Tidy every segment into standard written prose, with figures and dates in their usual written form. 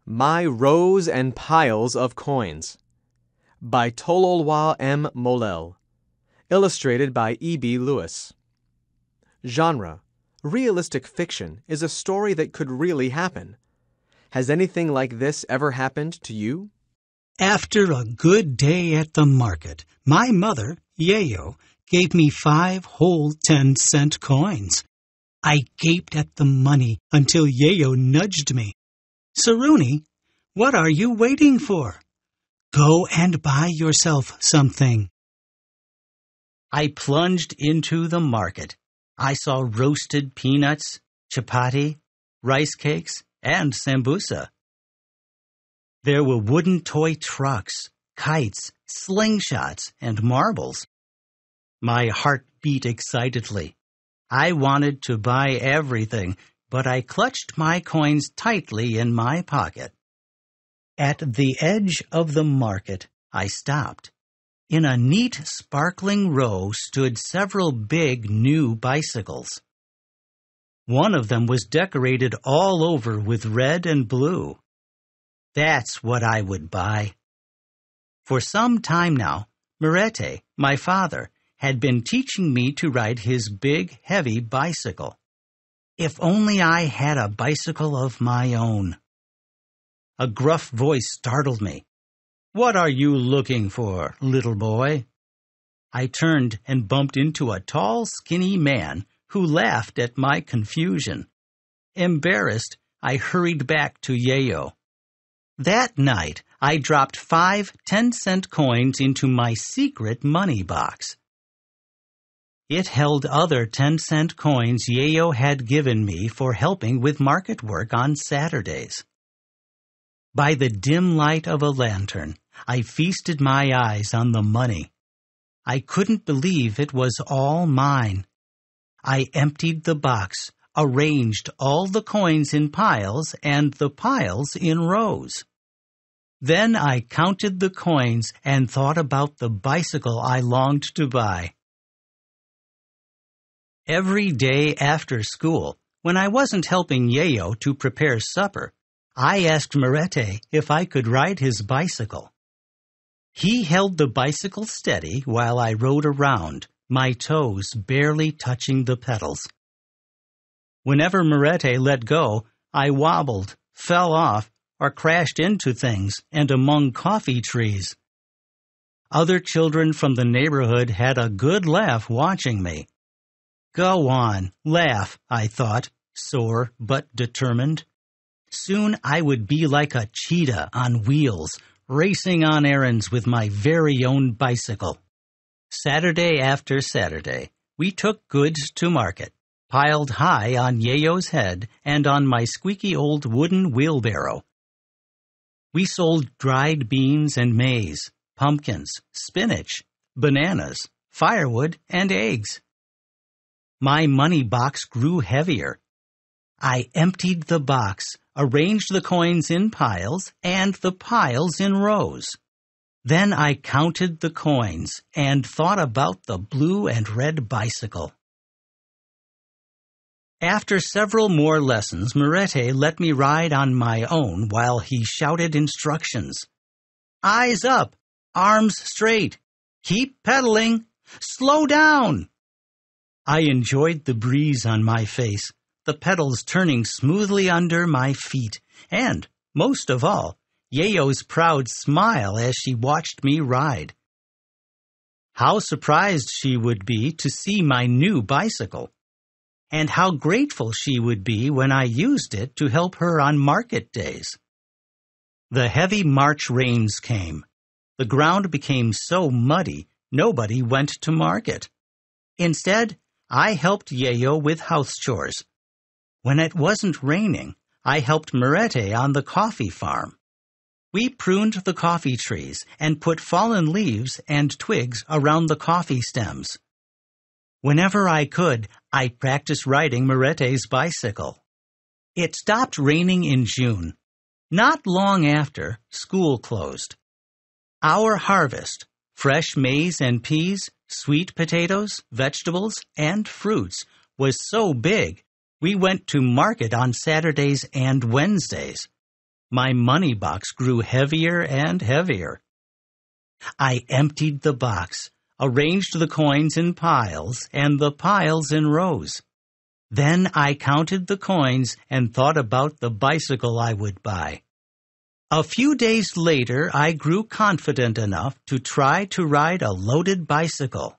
My Rows and Piles of Coins by Tololwa M. Mollel. Illustrated by E.B. Lewis. Genre: realistic fiction is a story that could really happen. Has anything like this ever happened to you? After a good day at the market, my mother, Yayo, gave me 5 whole 10-cent coins. I gaped at the money until Yayo nudged me. "Saruni, what are you waiting for? Go and buy yourself something." I plunged into the market. I saw roasted peanuts, chapati, rice cakes, and sambusa. There were wooden toy trucks, kites, slingshots, and marbles. My heart beat excitedly. I wanted to buy everything, but I clutched my coins tightly in my pocket. At the edge of the market, I stopped. In a neat, sparkling row stood several big new bicycles. One of them was decorated all over with red and blue. That's what I would buy. For some time now, Merete, my father, had been teaching me to ride his big, heavy bicycle. If only I had a bicycle of my own. A gruff voice startled me. "What are you looking for, little boy?" I turned and bumped into a tall, skinny man who laughed at my confusion. Embarrassed, I hurried back to Yayo. That night, I dropped 5 10-cent coins into my secret money box. It held other 10-cent coins Yayo had given me for helping with market work on Saturdays. By the dim light of a lantern, I feasted my eyes on the money. I couldn't believe it was all mine. I emptied the box, arranged all the coins in piles and the piles in rows. Then I counted the coins and thought about the bicycle I longed to buy. Every day after school, when I wasn't helping Yayo to prepare supper, I asked Merete if I could ride his bicycle. He held the bicycle steady while I rode around, my toes barely touching the pedals. Whenever Merete let go, I wobbled, fell off, or crashed into things and among coffee trees. Other children from the neighborhood had a good laugh watching me. Go on, laugh, I thought, sore but determined. Soon I would be like a cheetah on wheels, racing on errands with my very own bicycle. Saturday after Saturday, we took goods to market, piled high on Yayo's head and on my squeaky old wooden wheelbarrow. We sold dried beans and maize, pumpkins, spinach, bananas, firewood, and eggs. My money box grew heavier. I emptied the box, arranged the coins in piles and the piles in rows. Then I counted the coins and thought about the blue and red bicycle. After several more lessons, Merete let me ride on my own while he shouted instructions. "Eyes up! Arms straight! Keep pedaling! Slow down!" I enjoyed the breeze on my face, the pedals turning smoothly under my feet, and, most of all, Yayo's proud smile as she watched me ride. How surprised she would be to see my new bicycle, and how grateful she would be when I used it to help her on market days. The heavy March rains came. The ground became so muddy, nobody went to market. Instead, I helped Yayo with house chores. When it wasn't raining, I helped Merete on the coffee farm. We pruned the coffee trees and put fallen leaves and twigs around the coffee stems. Whenever I could, I practiced riding Merete's bicycle. It stopped raining in June. Not long after, school closed. Our harvest, fresh maize and peas, sweet potatoes, vegetables, and fruits, was so big, we went to market on Saturdays and Wednesdays. My money box grew heavier and heavier. I emptied the box, arranged the coins in piles and the piles in rows. Then I counted the coins and thought about the bicycle I would buy. A few days later, I grew confident enough to try to ride a loaded bicycle.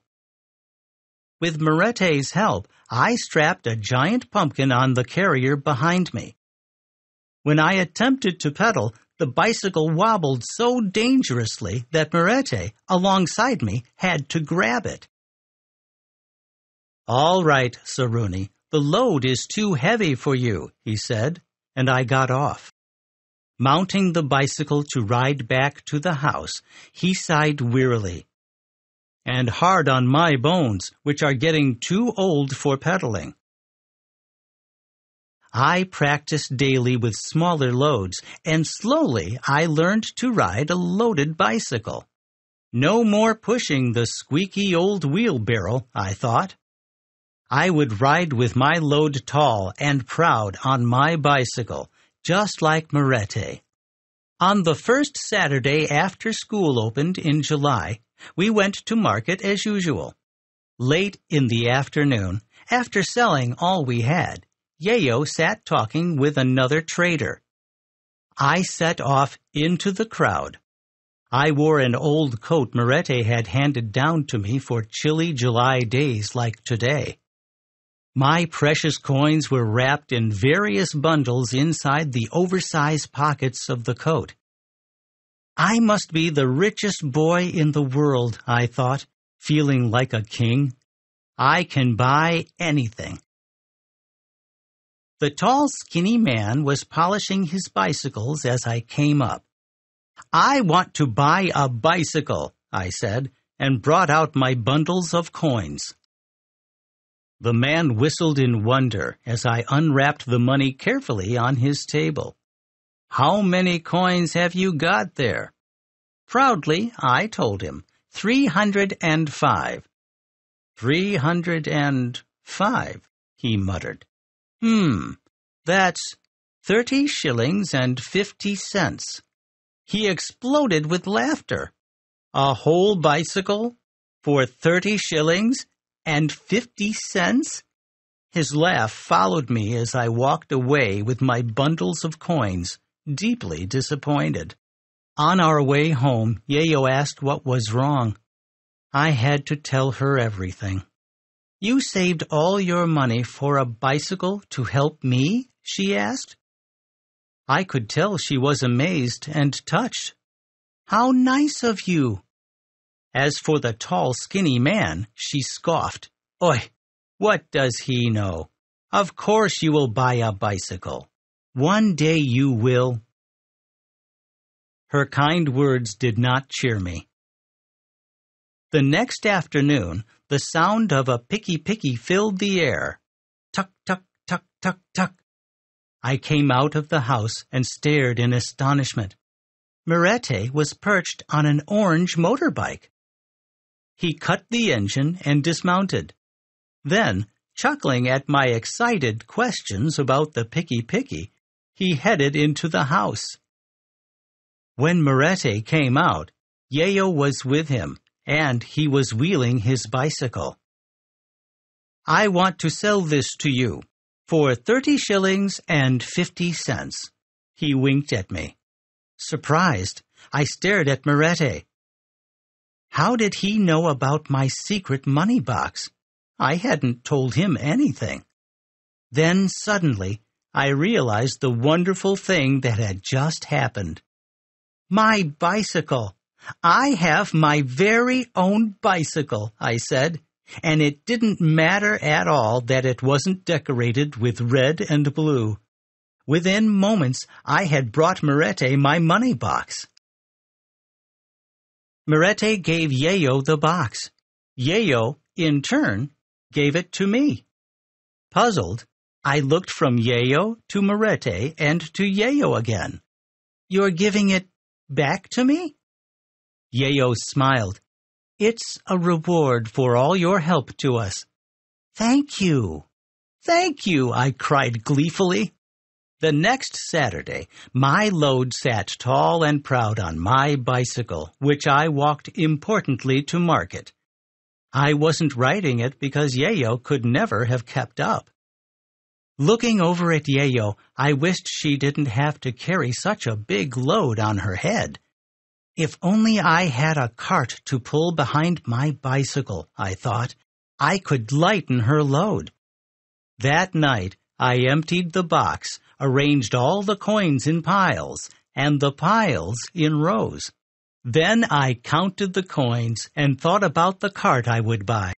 With Morette's help, I strapped a giant pumpkin on the carrier behind me. When I attempted to pedal, the bicycle wobbled so dangerously that Morette, alongside me, had to grab it. "All right, Saruni, the load is too heavy for you," he said, and I got off. Mounting the bicycle to ride back to the house, he sighed wearily. "And hard on my bones, which are getting too old for pedaling." I practiced daily with smaller loads, and slowly I learned to ride a loaded bicycle. No more pushing the squeaky old wheelbarrow, I thought. I would ride with my load tall and proud on my bicycle, just like Morette. On the first Saturday after school opened in July, we went to market as usual. Late in the afternoon, after selling all we had, Yayo sat talking with another trader. I set off into the crowd. I wore an old coat Morette had handed down to me for chilly July days like today. My precious coins were wrapped in various bundles inside the oversized pockets of the coat. I must be the richest boy in the world, I thought, feeling like a king. I can buy anything. The tall, skinny man was polishing his bicycles as I came up. "I want to buy a bicycle," I said, and brought out my bundles of coins. The man whistled in wonder as I unwrapped the money carefully on his table. "How many coins have you got there?" Proudly, I told him, 305. 305, he muttered. That's 30 shillings and 50 cents. He exploded with laughter. A whole bicycle for 30 shillings and 50 cents? His laugh followed me as I walked away with my bundles of coins, deeply disappointed. On our way home, Yayo asked what was wrong. I had to tell her everything. "You saved all your money for a bicycle to help me?" she asked. I could tell she was amazed and touched. "How nice of you!" As for the tall, skinny man, she scoffed. "Oi, what does he know? Of course you will buy a bicycle. One day you will." Her kind words did not cheer me. The next afternoon, the sound of a picky-picky filled the air. Tuck, tuck, tuck, tuck, tuck. I came out of the house and stared in astonishment. Morette was perched on an orange motorbike. He cut the engine and dismounted. Then, chuckling at my excited questions about the picky-picky, he headed into the house. When Morette came out, Yayo was with him, and he was wheeling his bicycle. "I want to sell this to you for 30 shillings and 50 cents. He winked at me. Surprised, I stared at Morette. How did he know about my secret money box? I hadn't told him anything. Then suddenly, I realized the wonderful thing that had just happened. My bicycle! "I have my very own bicycle," I said, and it didn't matter at all that it wasn't decorated with red and blue. Within moments, I had brought Morette my money box. Morette gave Yayo the box. Yayo, in turn, gave it to me. Puzzled, I looked from Yayo to Morette and to Yayo again. "You're giving it back to me?" Yayo smiled. "It's a reward for all your help to us." "Thank you. Thank you," I cried gleefully. The next Saturday, my load sat tall and proud on my bicycle, which I walked importantly to market. I wasn't riding it because Yayo could never have kept up. Looking over at Yayo, I wished she didn't have to carry such a big load on her head. If only I had a cart to pull behind my bicycle, I thought, I could lighten her load. That night, I emptied the box, arranged all the coins in piles, and the piles in rows. Then I counted the coins and thought about the cart I would buy.